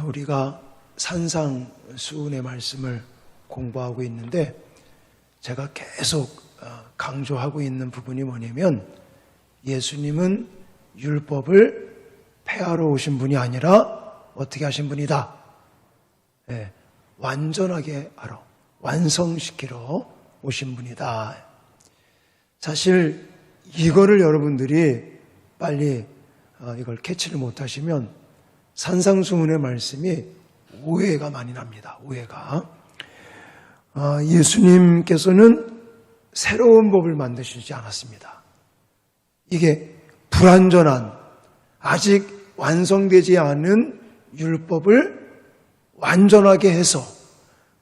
우리가 산상수훈의 말씀을 공부하고 있는데 제가 계속 강조하고 있는 부분이 뭐냐면 예수님은 율법을 폐하러 오신 분이 아니라 어떻게 하신 분이다? 네, 완전하게 하러, 완성시키러 오신 분이다. 사실 이거를 여러분들이 빨리 이걸 캐치를 못하시면 산상수훈의 말씀이 오해가 많이 납니다. 오해가. 예수님께서는 새로운 법을 만드시지 않았습니다. 이게 불완전한, 아직 완성되지 않은 율법을 완전하게 해서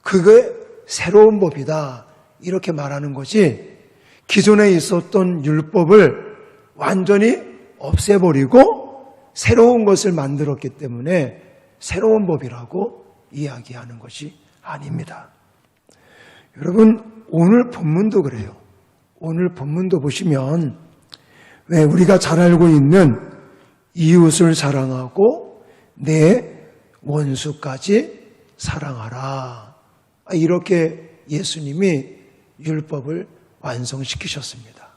그게 새로운 법이다, 이렇게 말하는 거지, 기존에 있었던 율법을 완전히 없애버리고 새로운 것을 만들었기 때문에 새로운 법이라고 이야기하는 것이 아닙니다. 여러분, 오늘 본문도 그래요. 오늘 본문도 보시면 왜 우리가 잘 알고 있는 이웃을 사랑하고 내 원수까지 사랑하라, 이렇게 예수님이 율법을 완성시키셨습니다.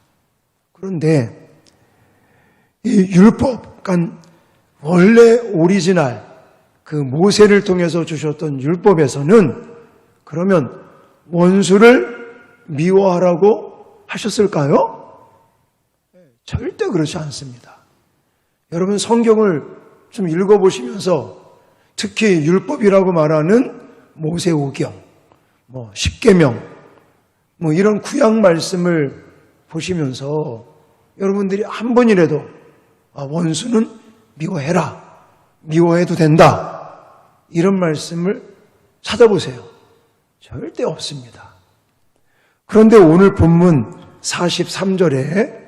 그런데 이 율법, 그러니까 원래 오리지널 그 모세를 통해서 주셨던 율법에서는 그러면 원수를 미워하라고 하셨을까요? 절대 그렇지 않습니다. 여러분, 성경을 좀 읽어보시면서 특히 율법이라고 말하는 모세오경, 십계명, 이런 구약 말씀을 보시면서 여러분들이 한 번이라도 원수는 미워해라, 미워해도 된다, 이런 말씀을 찾아보세요. 절대 없습니다. 그런데 오늘 본문 43절에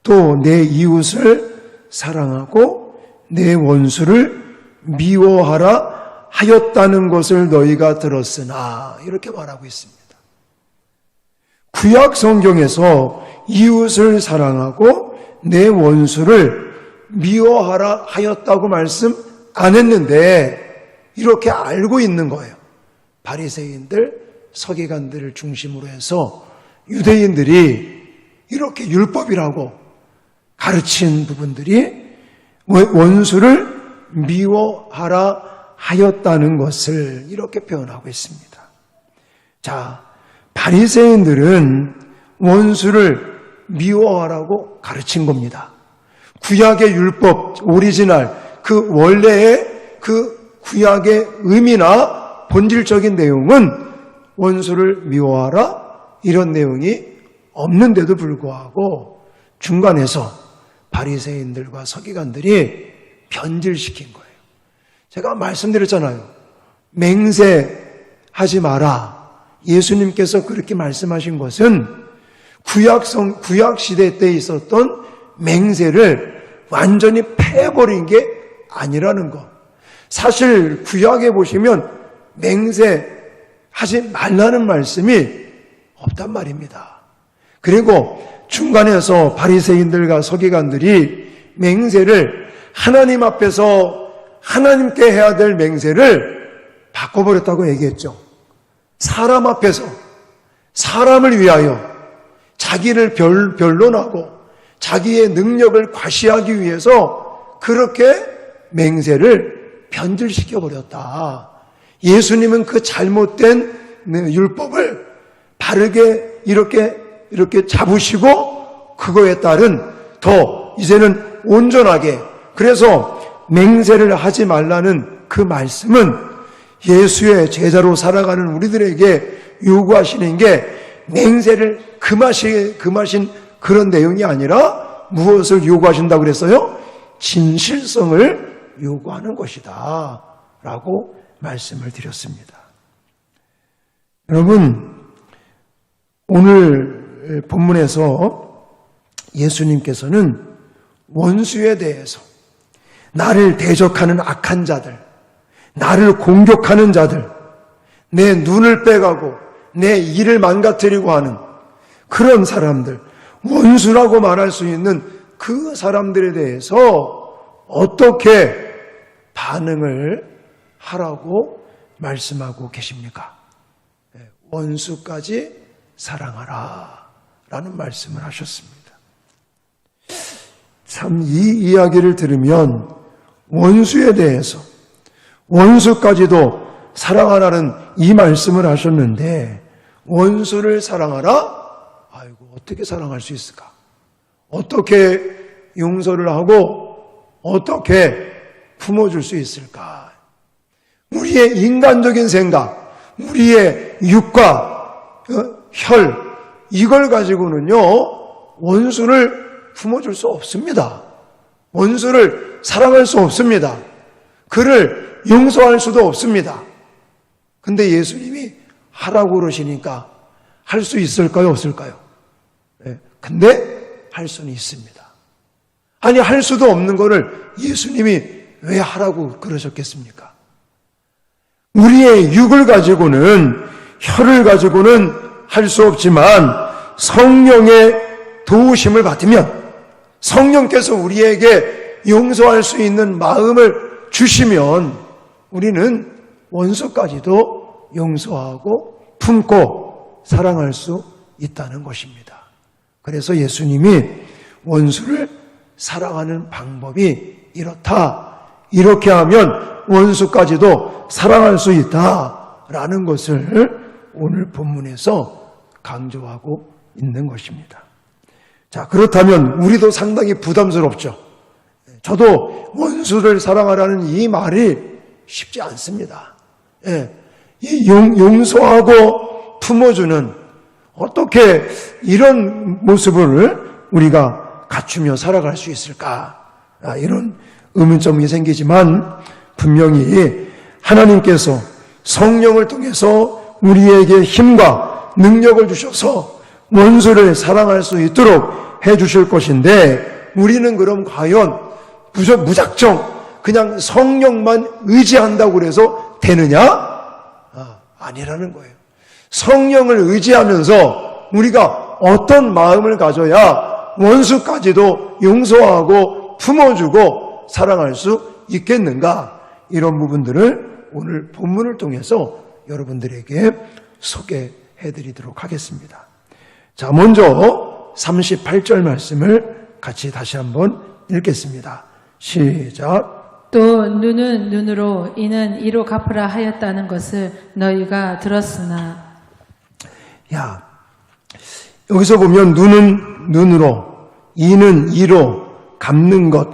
또 내 이웃을 사랑하고 내 원수를 미워하라 하였다는 것을 너희가 들었으나, 이렇게 말하고 있습니다. 구약 성경에서 이웃을 사랑하고 내 원수를 미워하라 하였다고 말씀 안 했는데 이렇게 알고 있는 거예요. 바리새인들, 서기관들을 중심으로 해서 유대인들이 이렇게 율법이라고 가르친 부분들이 원수를 미워하라 하였다는 것을 이렇게 표현하고 있습니다. 자, 바리새인들은 원수를 미워하라고 가르친 겁니다. 구약의 율법, 오리지널, 그 원래의 그 구약의 의미나 본질적인 내용은 원수를 미워하라, 이런 내용이 없는데도 불구하고 중간에서 바리새인들과 서기관들이 변질시킨 거예요. 제가 말씀드렸잖아요. 맹세하지 마라. 예수님께서 그렇게 말씀하신 것은 구약 시대 때 있었던 맹세를 완전히 패버린 게 아니라는 것. 사실 구약에 보시면 맹세하지 말라는 말씀이 없단 말입니다. 그리고 중간에서 바리새인들과 서기관들이 맹세를 하나님 앞에서 하나님께 해야 될 맹세를 바꿔버렸다고 얘기했죠. 사람 앞에서 사람을 위하여 자기를 변론하고 자기의 능력을 과시하기 위해서 그렇게 맹세를 변질시켜버렸다. 예수님은 그 잘못된 율법을 바르게 이렇게 잡으시고 그거에 따른 더 이제는 온전하게, 그래서 맹세를 하지 말라는 그 말씀은 예수의 제자로 살아가는 우리들에게 요구하시는 게 맹세를 금하신 그런 내용이 아니라 무엇을 요구하신다고 그랬어요? 진실성을 요구하는 것이다 라고 말씀을 드렸습니다. 여러분, 오늘 본문에서 예수님께서는 원수에 대해서 나를 대적하는 악한 자들, 나를 공격하는 자들, 내 눈을 빼가고 내 일을 망가뜨리고 하는 그런 사람들, 원수라고 말할 수 있는 그 사람들에 대해서 어떻게 반응을 하라고 말씀하고 계십니까? 원수까지 사랑하라 라는 말씀을 하셨습니다. 참 이 이야기를 들으면 원수에 대해서 원수까지도 사랑하라는 이 말씀을 하셨는데 원수를 사랑하라? 아이고 어떻게 사랑할 수 있을까? 어떻게 용서를 하고 어떻게 품어줄 수 있을까? 우리의 인간적인 생각, 우리의 육과 혈 이걸 가지고는요 원수를 품어줄 수 없습니다. 원수를 사랑할 수 없습니다. 그를 용서할 수도 없습니다. 근데 예수님이 하라고 그러시니까 할 수 있을까요? 없을까요? 근데 할 수는 있습니다. 아니 할 수도 없는 거를 예수님이 왜 하라고 그러셨겠습니까? 우리의 육을 가지고는 혈을 가지고는 할 수 없지만 성령의 도우심을 받으면 성령께서 우리에게 용서할 수 있는 마음을 주시면 우리는 원수까지도 용서하고 품고 사랑할 수 있다는 것입니다. 그래서 예수님이 원수를 사랑하는 방법이 이렇다. 이렇게 하면 원수까지도 사랑할 수 있다라는 것을 오늘 본문에서 강조하고 있는 것입니다. 자, 그렇다면 우리도 상당히 부담스럽죠. 저도 원수를 사랑하라는 이 말이 쉽지 않습니다. 이 용서하고 품어주는 어떻게 이런 모습을 우리가 갖추며 살아갈 수 있을까? 이런 의문점이 생기지만 분명히 하나님께서 성령을 통해서 우리에게 힘과 능력을 주셔서 원수를 사랑할 수 있도록 해주실 것인데 우리는 그럼 과연 무작정 그냥 성령만 의지한다고 해서 되느냐? 아니라는 거예요. 성령을 의지하면서 우리가 어떤 마음을 가져야 원수까지도 용서하고 품어주고 사랑할 수 있겠는가? 이런 부분들을 오늘 본문을 통해서 여러분들에게 소개해드리도록 하겠습니다. 자, 먼저 38절 말씀을 같이 다시 한번 읽겠습니다. 시작. 또 눈은 눈으로 이는 이로 갚으라 하였다는 것을 너희가 들었으나. 야, 여기서 보면 눈은 눈으로 이는 이로 갚는 것.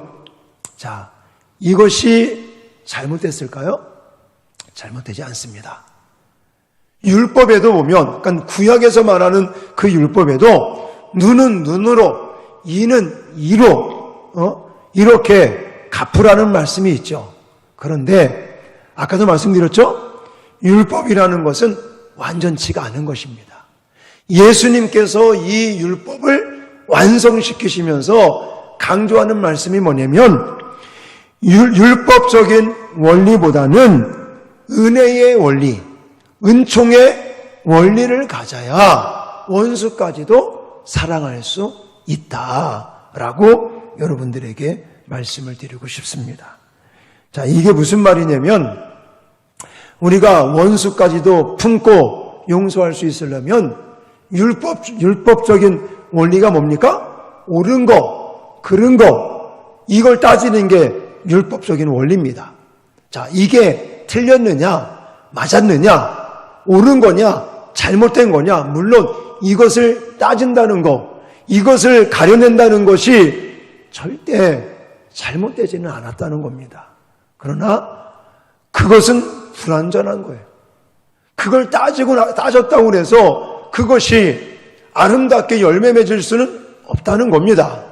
자, 이것이 잘못됐을까요? 잘못되지 않습니다. 율법에도 보면, 그러니까 구약에서 말하는 그 율법에도 눈은 눈으로, 이는 이로, 이렇게 갚으라는 말씀이 있죠. 그런데 아까도 말씀드렸죠? 율법이라는 것은 완전치가 않은 것입니다. 예수님께서 이 율법을 완성시키시면서 강조하는 말씀이 뭐냐면 율법적인 원리보다는 은혜의 원리, 은총의 원리를 가져야 원수까지도 사랑할 수 있다라고 여러분들에게 말씀을 드리고 싶습니다. 자, 이게 무슨 말이냐면 우리가 원수까지도 품고 용서할 수 있으려면 율법적인 원리가 뭡니까? 옳은 거, 그른 거, 이걸 따지는 게 율법적인 원리입니다. 자, 이게 틀렸느냐, 맞았느냐, 옳은 거냐, 잘못된 거냐, 물론 이것을 따진다는 거, 이것을 가려낸다는 것이 절대 잘못되지는 않았다는 겁니다. 그러나 그것은 불완전한 거예요. 그걸 따졌다고 해서 그것이 아름답게 열매 맺을 수는 없다는 겁니다.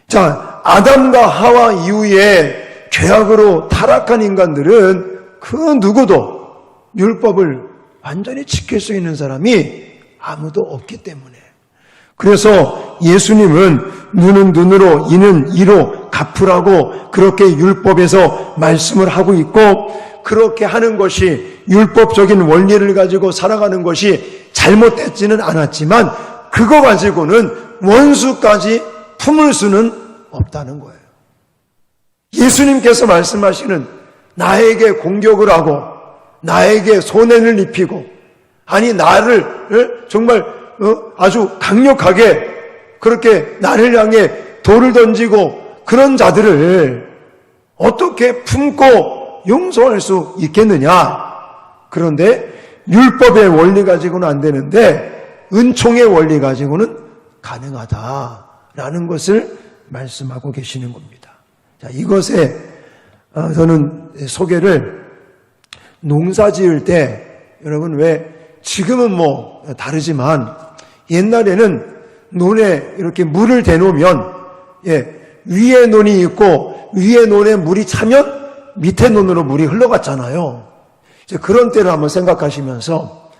자, 아담과 하와 이후에 죄악으로 타락한 인간들은 그 누구도 율법을 완전히 지킬 수 있는 사람이 아무도 없기 때문에. 그래서 예수님은 눈은 눈으로 이는 이로 갚으라고 그렇게 율법에서 말씀을 하고 있고, 그렇게 하는 것이 율법적인 원리를 가지고 살아가는 것이 잘못됐지는 않았지만 그거 가지고는 원수까지 품을 수는 없다는 거예요. 예수님께서 말씀하시는 나에게 공격을 하고 나에게 손해를 입히고 아니 나를 정말 아주 강력하게 그렇게 나를 향해 돌을 던지고 그런 자들을 어떻게 품고 용서할 수 있겠느냐? 그런데 율법의 원리 가지고는 안 되는데 은총의 원리 가지고는 가능하다라는 것을 말씀하고 계시는 겁니다. 자, 이것에 저는 소개를 농사 지을 때 여러분 왜 지금은 뭐 다르지만 옛날에는 논에 이렇게 물을 대놓으면 위에 논이 있고 위에 논에 물이 차면 밑에 논으로 물이 흘러갔잖아요. 이제 그런 때를 한번 생각하시면서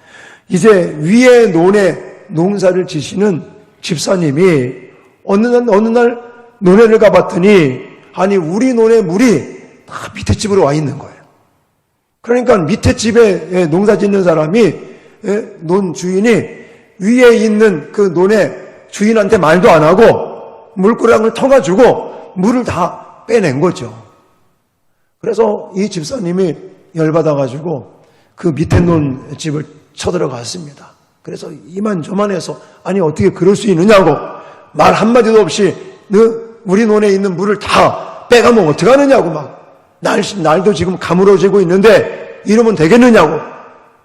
이제 위에 논에 농사를 지시는 집사님이 어느 날 논에를 가봤더니 아니 우리 논에 물이 다 밑에 집으로 와 있는 거예요. 그러니까 밑에 집에 농사 짓는 사람이 논 주인이 위에 있는 그 논에 주인한테 말도 안 하고 물고랑을 터가지고 물을 다 빼낸 거죠. 그래서 이 집사님이 열받아가지고 그 밑에 논 집을 쳐들어갔습니다. 그래서 이만저만해서 아니 어떻게 그럴 수 있느냐고 말 한마디도 없이 우리 논에 있는 물을 다 빼가면 어떡하느냐고 막 날도 지금 가물어지고 있는데 이러면 되겠느냐고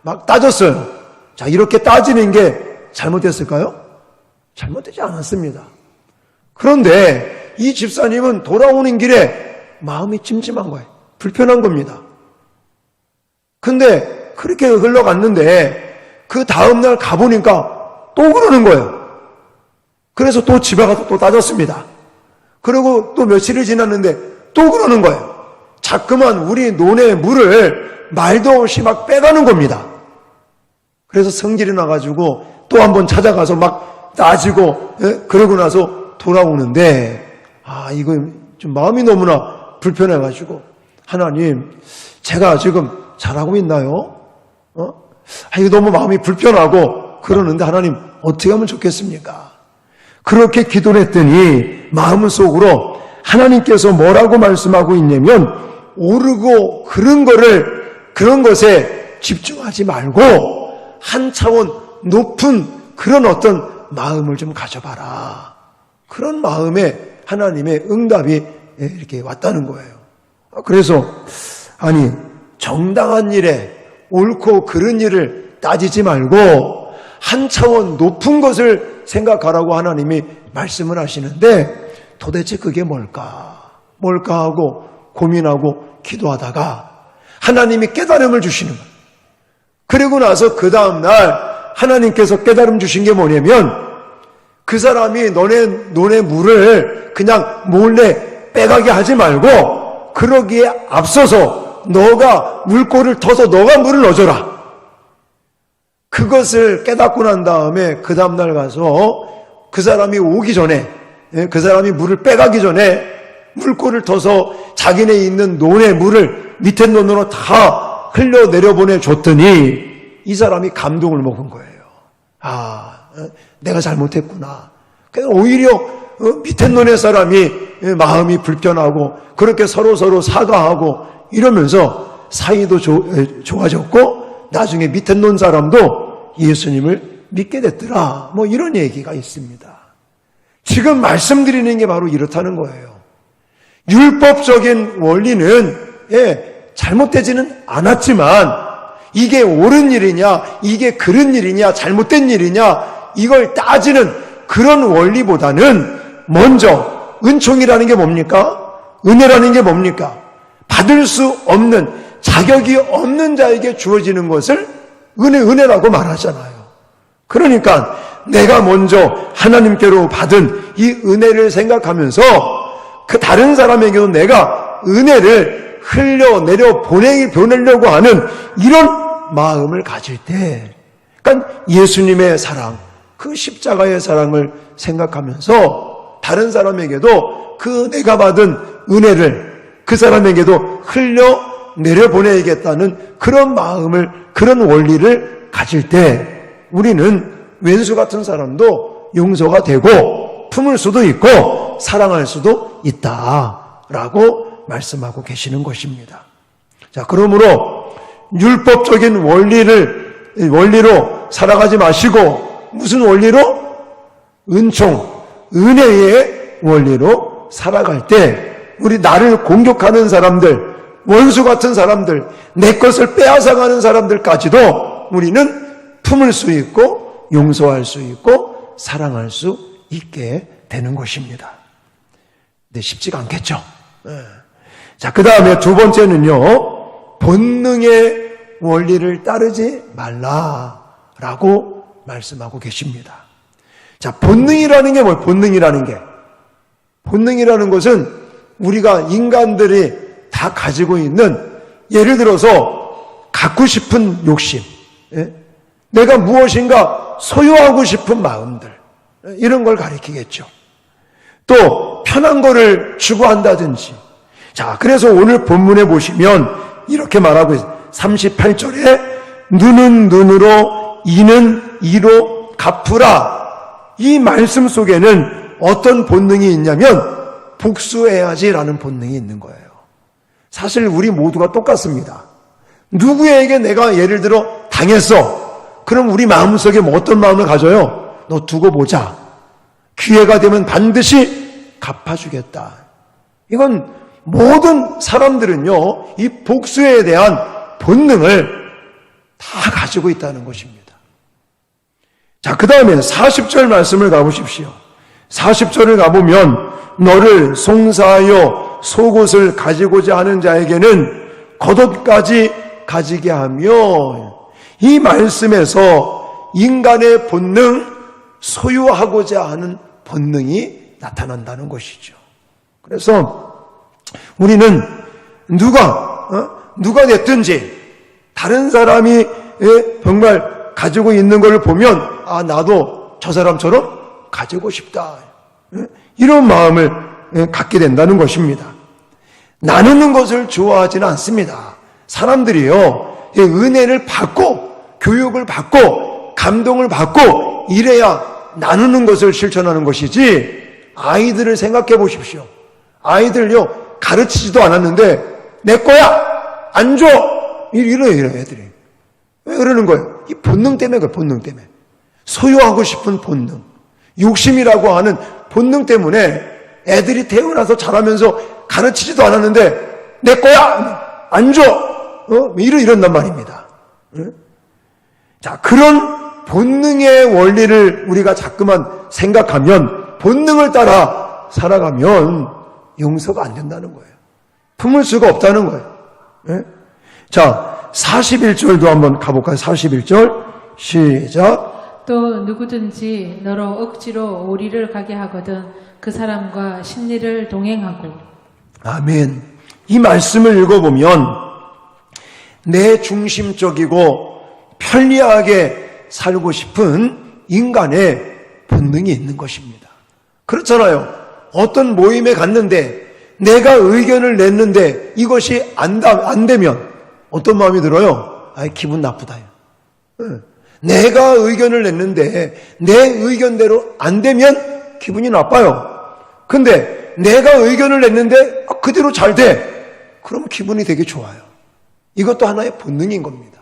막 따졌어요. 자, 이렇게 따지는 게 잘못됐을까요? 잘못되지 않았습니다. 그런데 이 집사님은 돌아오는 길에 마음이 찜찜한 거예요. 불편한 겁니다. 근데 그렇게 흘러갔는데 그 다음날 가보니까 또 그러는 거예요. 그래서 또 집에 가서 또 따졌습니다. 그리고 또 며칠이 지났는데 또 그러는 거예요. 자꾸만 우리 논의 물을 말도 없이 막 빼가는 겁니다. 그래서 성질이 나가지고 또 한번 찾아가서 막 따지고 그러고 나서 돌아오는데 이거 좀 마음이 너무나 불편해가지고 하나님 제가 지금 잘하고 있나요? 이거 너무 마음이 불편하고 그러는데 하나님 어떻게 하면 좋겠습니까? 그렇게 기도를 했더니 마음속으로 하나님께서 뭐라고 말씀하고 있냐면 오르고 그런 것에 집중하지 말고 한 차원 높은 그런 어떤 마음을 좀 가져봐라. 그런 마음에 하나님의 응답이 이렇게 왔다는 거예요. 그래서 아니 정당한 일에 옳고 그른 일을 따지지 말고 한 차원 높은 것을 생각하라고 하나님이 말씀을 하시는데 도대체 그게 뭘까 하고 고민하고 기도하다가 하나님이 깨달음을 주시는 거예요. 그리고 나서 그 다음날 하나님께서 깨달음 주신 게 뭐냐면 그 사람이 논의 물을 그냥 몰래 빼가게 하지 말고 그러기에 앞서서 너가 물꼬를 터서 너가 물을 넣어줘라. 그것을 깨닫고 난 다음에 그 다음날 가서 그 사람이 오기 전에 그 사람이 물을 빼가기 전에 물꼬를 터서 자기네 있는 논의 물을 밑에 논으로 다 흘려내려 보내줬더니 이 사람이 감동을 먹은 거예요. 내가 잘못했구나. 오히려 밑에 논의 사람이 마음이 불편하고 그렇게 서로 사과하고 이러면서 사이도 좋아졌고 나중에 밑에 논 사람도 예수님을 믿게 됐더라. 뭐 이런 얘기가 있습니다. 지금 말씀드리는 게 바로 이렇다는 거예요. 율법적인 원리는 잘못되지는 않았지만 이게 옳은 일이냐, 이게 그른 일이냐, 잘못된 일이냐 이걸 따지는 그런 원리보다는 먼저 은총이라는 게 뭡니까? 은혜라는 게 뭡니까? 받을 수 없는 자격이 없는 자에게 주어지는 것을 은혜라고 말하잖아요. 그러니까 내가 먼저 하나님께로 받은 이 은혜를 생각하면서 그 다른 사람에게도 내가 은혜를 흘려내려 보내려고 하는 이런 마음을 가질 때, 그러니까 예수님의 사랑, 그 십자가의 사랑을 생각하면서 다른 사람에게도 그 내가 받은 은혜를 그 사람에게도 흘려내려 보내야겠다는 그런 마음을, 그런 원리를 가질 때 우리는 왼수 같은 사람도 용서가 되고 품을 수도 있고 사랑할 수도 있다라고 말씀하고 계시는 것입니다. 자, 그러므로 율법적인 원리로 살아가지 마시고 무슨 원리로? 은총, 은혜의 원리로 살아갈 때 우리 나를 공격하는 사람들, 원수 같은 사람들, 내 것을 빼앗아가는 사람들까지도 우리는 품을 수 있고 용서할 수 있고 사랑할 수 있게 되는 것입니다. 근데 쉽지가 않겠죠. 자, 그 다음에 두 번째는요, 본능의 원리를 따르지 말라라고 말씀하고 계십니다. 자, 본능이라는 게 뭐예요? 본능이라는 것은 우리가 인간들이 다 가지고 있는, 예를 들어서 갖고 싶은 욕심, 내가 무엇인가 소유하고 싶은 마음들, 이런 걸 가리키겠죠. 또 편한 거를 추구한다든지. 자, 그래서 오늘 본문에 보시면 이렇게 말하고 있어요. 38절에 눈은 눈으로 이는 이로 갚으라. 이 말씀 속에는 어떤 본능이 있냐면 복수해야지라는 본능이 있는 거예요. 사실 우리 모두가 똑같습니다. 누구에게 내가 예를 들어 당했어. 그럼 우리 마음속에 뭐 어떤 마음을 가져요? 너 두고 보자. 기회가 되면 반드시 갚아주겠다. 이건 모든 사람들은요, 이 복수에 대한 본능을 다 가지고 있다는 것입니다. 자, 그 다음에 40절 말씀을 가보십시오. 40절을 가보면 너를 송사하여 속옷을 가지고자 하는 자에게는 겉옷까지 가지게 하며, 이 말씀에서 인간의 본능, 소유하고자 하는 본능이 나타난다는 것이죠. 그래서 우리는 누가 됐든지 다른 사람이 정말 가지고 있는 것을 보면 나도 저 사람처럼 가지고 싶다, 이런 마음을 갖게 된다는 것입니다. 나누는 것을 좋아하지는 않습니다. 사람들이요, 은혜를 받고 교육을 받고 감동을 받고 이래야 나누는 것을 실천하는 것이지, 아이들을 생각해 보십시오. 아이들요, 가르치지도 않았는데 내 거야 안 줘, 이래요 애들이. 왜 그러는 거예요? 이 본능 때문에 그래요. 본능 때문에. 소유하고 싶은 본능, 욕심이라고 하는 본능 때문에 애들이 태어나서 자라면서 가르치지도 않았는데 내 거야 안 줘, 이런단 말입니다. 자, 그런 본능의 원리를 우리가 자꾸만 생각하면, 본능을 따라 살아가면 용서가 안 된다는 거예요. 품을 수가 없다는 거예요. 자, 41절도 한번 가볼까요? 41절 시작. 또 누구든지 너로 억지로 오리를 가게 하거든 그 사람과 심리를 동행하고. 아멘. 이 말씀을 읽어보면 내 중심적이고 편리하게 살고 싶은 인간의 본능이 있는 것입니다. 그렇잖아요. 어떤 모임에 갔는데 내가 의견을 냈는데 이것이 안 되면 어떤 마음이 들어요? 기분 나쁘다. 내가 의견을 냈는데 내 의견대로 안 되면 기분이 나빠요. 근데 내가 의견을 냈는데 그대로 잘 돼. 그럼 기분이 되게 좋아요. 이것도 하나의 본능인 겁니다.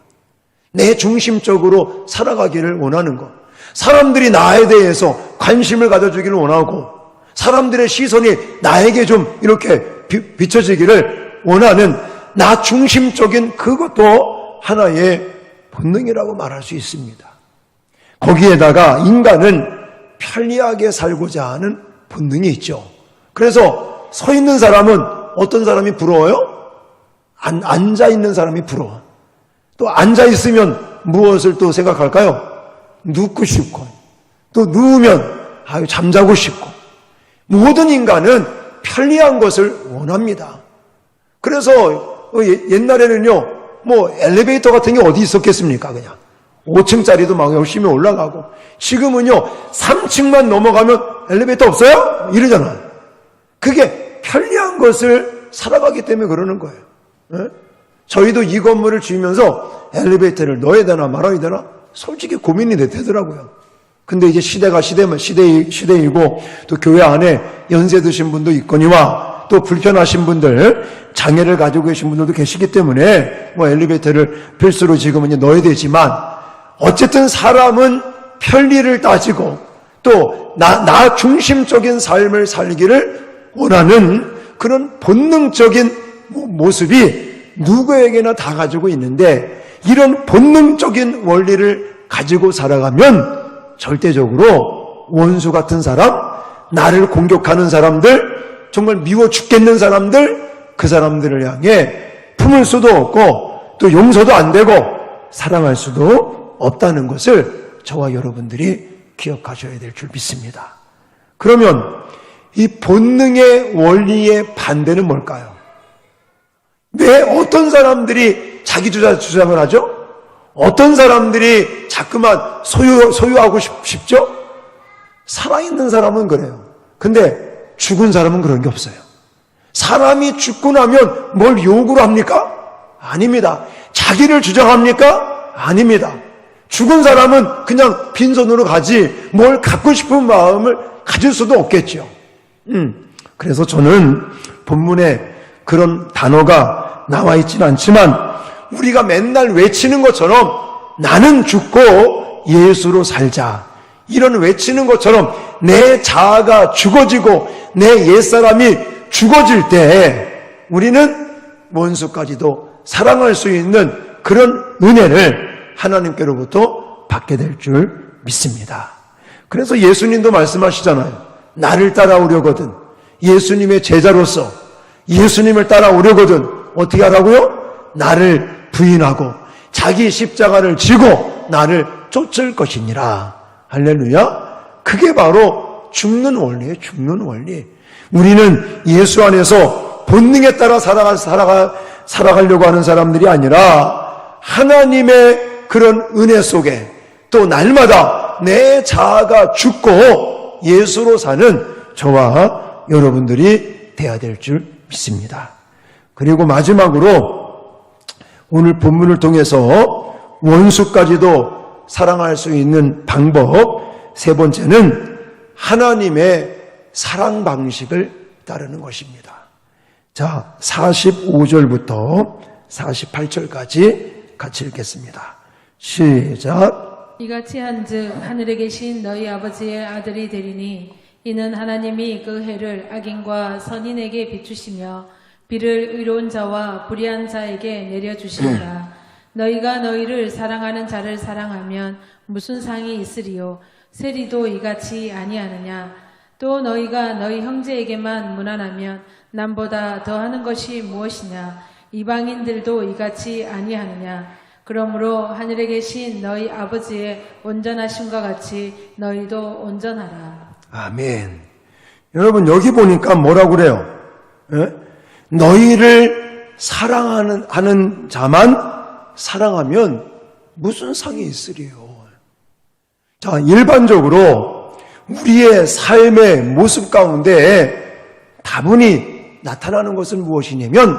내 중심적으로 살아가기를 원하는 것. 사람들이 나에 대해서 관심을 가져주기를 원하고, 사람들의 시선이 나에게 좀 이렇게 비춰지기를 원하는 나 중심적인 그것도 하나의 본능이라고 말할 수 있습니다. 거기에다가 인간은 편리하게 살고자 하는 본능이 있죠. 그래서 서 있는 사람은 어떤 사람이 부러워요? 앉아 있는 사람이 부러워. 또 앉아 있으면 무엇을 또 생각할까요? 눕고 싶고, 또 누우면 잠자고 싶고. 모든 인간은 편리한 것을 원합니다. 그래서 옛날에는요, 엘리베이터 같은 게 어디 있었겠습니까? 그냥 5층짜리도 막 열심히 올라가고, 지금은요 3층만 넘어가면 엘리베이터 없어요? 이러잖아요. 그게 편리한 것을 살아가기 때문에 그러는 거예요. 저희도 이 건물을 지으면서 엘리베이터를 넣어야 되나 말아야 되나 솔직히 고민이 되더라고요. 근데 이제 시대가 시대이고 또 교회 안에 연세 드신 분도 있거니와 또 불편하신 분들, 장애를 가지고 계신 분들도 계시기 때문에 뭐 엘리베이터를 필수로 지금은 넣어야 되지만 어쨌든 사람은 편리를 따지고 또 나 중심적인 삶을 살기를 원하는 그런 본능적인 모습이 누구에게나 다 가지고 있는데 이런 본능적인 원리를 가지고 살아가면 절대적으로 원수 같은 사람, 나를 공격하는 사람들, 정말 미워 죽겠는 사람들, 그 사람들을 향해 품을 수도 없고 또 용서도 안 되고 사랑할 수도 없다는 것을 저와 여러분들이 기억하셔야 될 줄 믿습니다. 그러면 이 본능의 원리의 반대는 뭘까요? 왜 어떤 사람들이 자기 주장을 하죠? 어떤 사람들이 자꾸만 소유하고 싶죠? 살아있는 사람은 그래요. 근데 죽은 사람은 그런 게 없어요. 사람이 죽고 나면 뭘 요구를 합니까? 아닙니다. 자기를 주장합니까? 아닙니다. 죽은 사람은 그냥 빈손으로 가지 뭘 갖고 싶은 마음을 가질 수도 없겠죠. 그래서 저는 본문에 그런 단어가 나와 있지는 않지만 우리가 맨날 외치는 것처럼 나는 죽고 예수로 살자 이런 외치는 것처럼 내 자아가 죽어지고 내 옛사람이 죽어질 때 우리는 원수까지도 사랑할 수 있는 그런 은혜를 하나님께로부터 받게 될 줄 믿습니다. 그래서 예수님도 말씀하시잖아요. 나를 따라오려거든 예수님의 제자로서 예수님을 따라오려거든 어떻게 하라고요? 나를 부인하고 자기 십자가를 지고 나를 쫓을 것이니라. 할렐루야. 그게 바로 죽는 원리예요. 죽는 원리. 우리는 예수 안에서 본능에 따라 살아가려고 하는 사람들이 아니라 하나님의 그런 은혜 속에 또 날마다 내 자아가 죽고 예수로 사는 저와 여러분들이 되어야 될 줄 믿습니다. 그리고 마지막으로 오늘 본문을 통해서 원수까지도 사랑할 수 있는 방법 세 번째는 하나님의 사랑 방식을 따르는 것입니다. 자, 45절부터 48절까지 같이 읽겠습니다. 시작. 이같이 한즉 하늘에 계신 너희 아버지의 아들이 되리니 이는 하나님이 그 해를 악인과 선인에게 비추시며 비를 의로운 자와 불의한 자에게 내려주시리라. 너희가 너희를 사랑하는 자를 사랑하면 무슨 상이 있으리요? 세리도 이같이 아니하느냐? 또 너희가 너희 형제에게만 무난하면 남보다 더하는 것이 무엇이냐? 이방인들도 이같이 아니하느냐? 그러므로 하늘에 계신 너희 아버지의 온전하심과 같이 너희도 온전하라. 아멘. 여러분 여기 보니까 뭐라고 그래요? 예? 너희를 사랑하는 자만 사랑하면 무슨 상이 있으리요? 자, 일반적으로 우리의 삶의 모습 가운데 다분히 나타나는 것은 무엇이냐면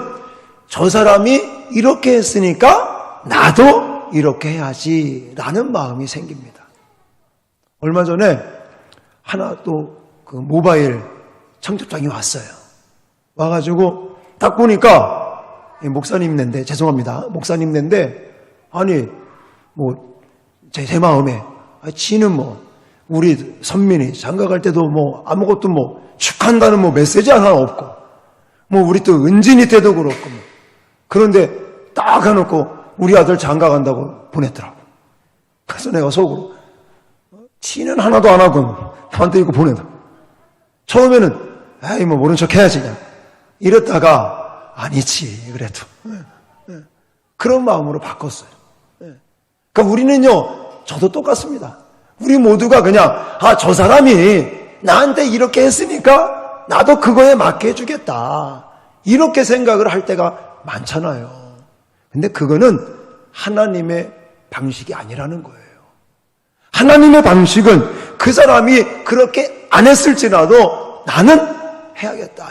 저 사람이 이렇게 했으니까 나도 이렇게 해야지 라는 마음이 생깁니다. 얼마 전에 하나 또 그 모바일 청첩장이 왔어요. 와가지고 딱 보니까 목사님인데 죄송합니다. 목사님인데 아니 뭐 제 마음에 지는 뭐 우리 선민이 장가갈 때도 뭐 아무것도 뭐 축한다는 뭐 메시지 하나 없고 뭐 우리 또 은진이 때도 그렇고 뭐. 그런데 딱 해놓고 우리 아들 장가 간다고 보냈더라고. 그래서 내가 속으로 치는 하나도 안 하고 나한테 이거 보낸다. 처음에는 에이 뭐 모른 척 해야지 그냥 이랬다가 아니지 그래도 그런 마음으로 바꿨어요. 그러니까 우리는요 저도 똑같습니다. 우리 모두가 그냥 저 사람이 나한테 이렇게 했으니까 나도 그거에 맞게 해주겠다 이렇게 생각을 할 때가 많잖아요. 근데 그거는 하나님의 방식이 아니라는 거예요. 하나님의 방식은 그 사람이 그렇게 안 했을지라도 나는 해야겠다.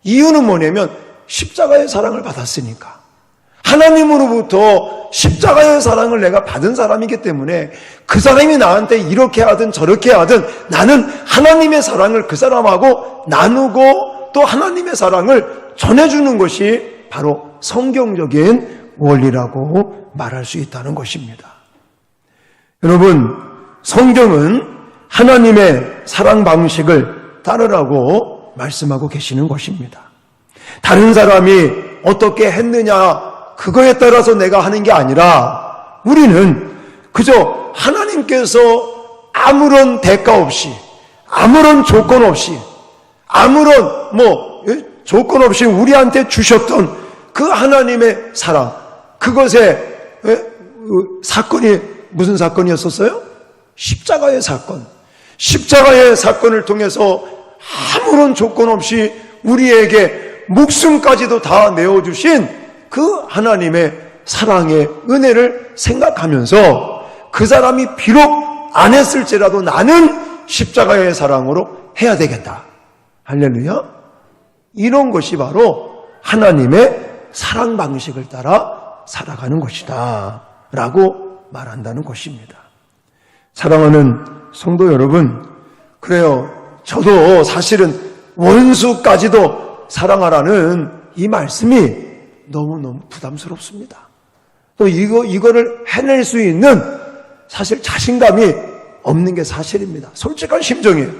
이유는 뭐냐면 십자가의 사랑을 받았으니까. 하나님으로부터 십자가의 사랑을 내가 받은 사람이기 때문에 그 사람이 나한테 이렇게 하든 저렇게 하든 나는 하나님의 사랑을 그 사람하고 나누고 또 하나님의 사랑을 전해주는 것이 바로 성경적인 원리라고 말할 수 있다는 것입니다. 여러분, 성경은 하나님의 사랑 방식을 따르라고 말씀하고 계시는 것입니다. 다른 사람이 어떻게 했느냐, 그거에 따라서 내가 하는 게 아니라 우리는 그저 하나님께서 아무런 대가 없이, 아무런 조건 없이, 아무런 조건 없이 우리한테 주셨던 그 하나님의 사랑, 그것에 사건이 무슨 사건이었었어요? 십자가의 사건. 십자가의 사건을 통해서 아무런 조건 없이 우리에게 목숨까지도 다 내어주신 그 하나님의 사랑의 은혜를 생각하면서 그 사람이 비록 안 했을지라도 나는 십자가의 사랑으로 해야 되겠다. 할렐루야. 이런 것이 바로 하나님의 사랑 방식을 따라 살아가는 것이다 라고 말한다는 것입니다. 사랑하는 성도 여러분, 그래요, 저도 사실은 원수까지도 사랑하라는 이 말씀이 너무너무 부담스럽습니다. 또 이거를 해낼 수 있는 사실 자신감이 없는 게 사실입니다. 솔직한 심정이에요.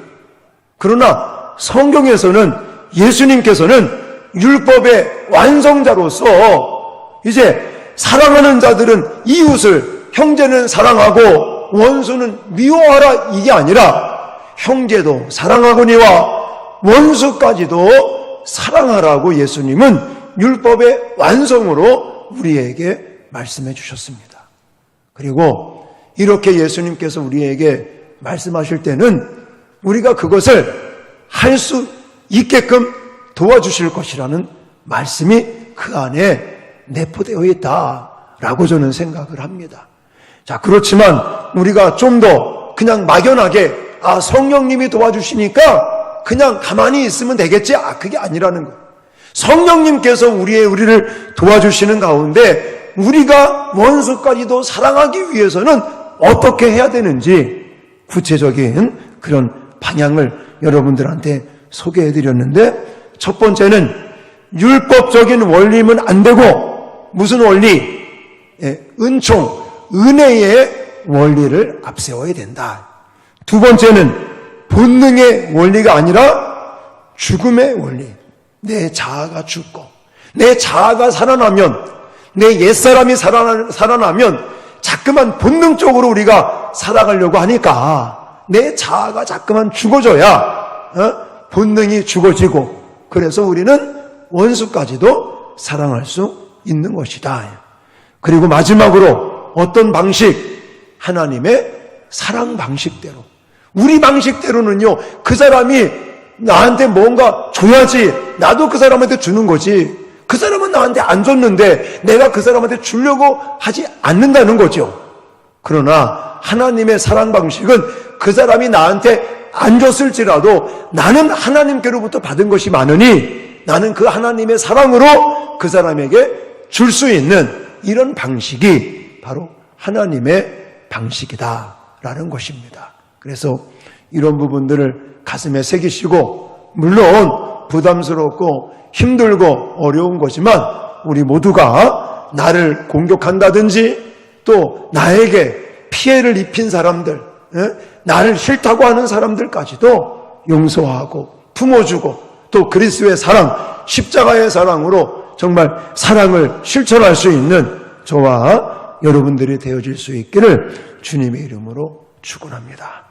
그러나 성경에서는, 예수님께서는 율법의 완성자로서 이제 사랑하는 자들은 이웃을, 형제는 사랑하고 원수는 미워하라, 이게 아니라 형제도 사랑하거니와 원수까지도 사랑하라고 예수님은 율법의 완성으로 우리에게 말씀해 주셨습니다. 그리고 이렇게 예수님께서 우리에게 말씀하실 때는 우리가 그것을 할 수 있게끔 도와주실 것이라는 말씀이 그 안에 내포되어 있다라고 저는 생각을 합니다. 자, 그렇지만 우리가 좀 더 그냥 막연하게 성령님이 도와주시니까 그냥 가만히 있으면 되겠지, 그게 아니라는 거예요. 성령님께서 우리를 도와주시는 가운데 우리가 원수까지도 사랑하기 위해서는 어떻게 해야 되는지 구체적인 그런 방향을 여러분들한테 소개해드렸는데, 첫 번째는 율법적인 원리면 안 되고 무슨 원리? 은총, 은혜의 원리를 앞세워야 된다. 두 번째는 본능의 원리가 아니라 죽음의 원리. 내 자아가 죽고 내 자아가 살아나면, 내 옛사람이 살아나면 자꾸만 본능적으로 우리가 살아가려고 하니까 내 자아가 자꾸만 죽어져야 본능이 죽어지고, 그래서 우리는 원수까지도 사랑할 수 있는 것이다. 그리고 마지막으로 어떤 방식? 하나님의 사랑 방식대로. 우리 방식대로는요, 그 사람이 나한테 뭔가 줘야지 나도 그 사람한테 주는 거지, 그 사람은 나한테 안 줬는데 내가 그 사람한테 주려고 하지 않는다는 거죠. 그러나 하나님의 사랑 방식은 그 사람이 나한테 안 줬을지라도 나는 하나님께로부터 받은 것이 많으니 나는 그 하나님의 사랑으로 그 사람에게 줄 수 있는 이런 방식이 바로 하나님의 방식이다라는 것입니다. 그래서 이런 부분들을 가슴에 새기시고, 물론 부담스럽고 힘들고 어려운 거지만 우리 모두가 나를 공격한다든지 또 나에게 피해를 입힌 사람들, 나를 싫다고 하는 사람들까지도 용서하고 품어주고, 또 그리스도의 사랑, 십자가의 사랑으로 정말 사랑을 실천할 수 있는 저와 여러분들이 되어질 수 있기를 주님의 이름으로 축원합니다.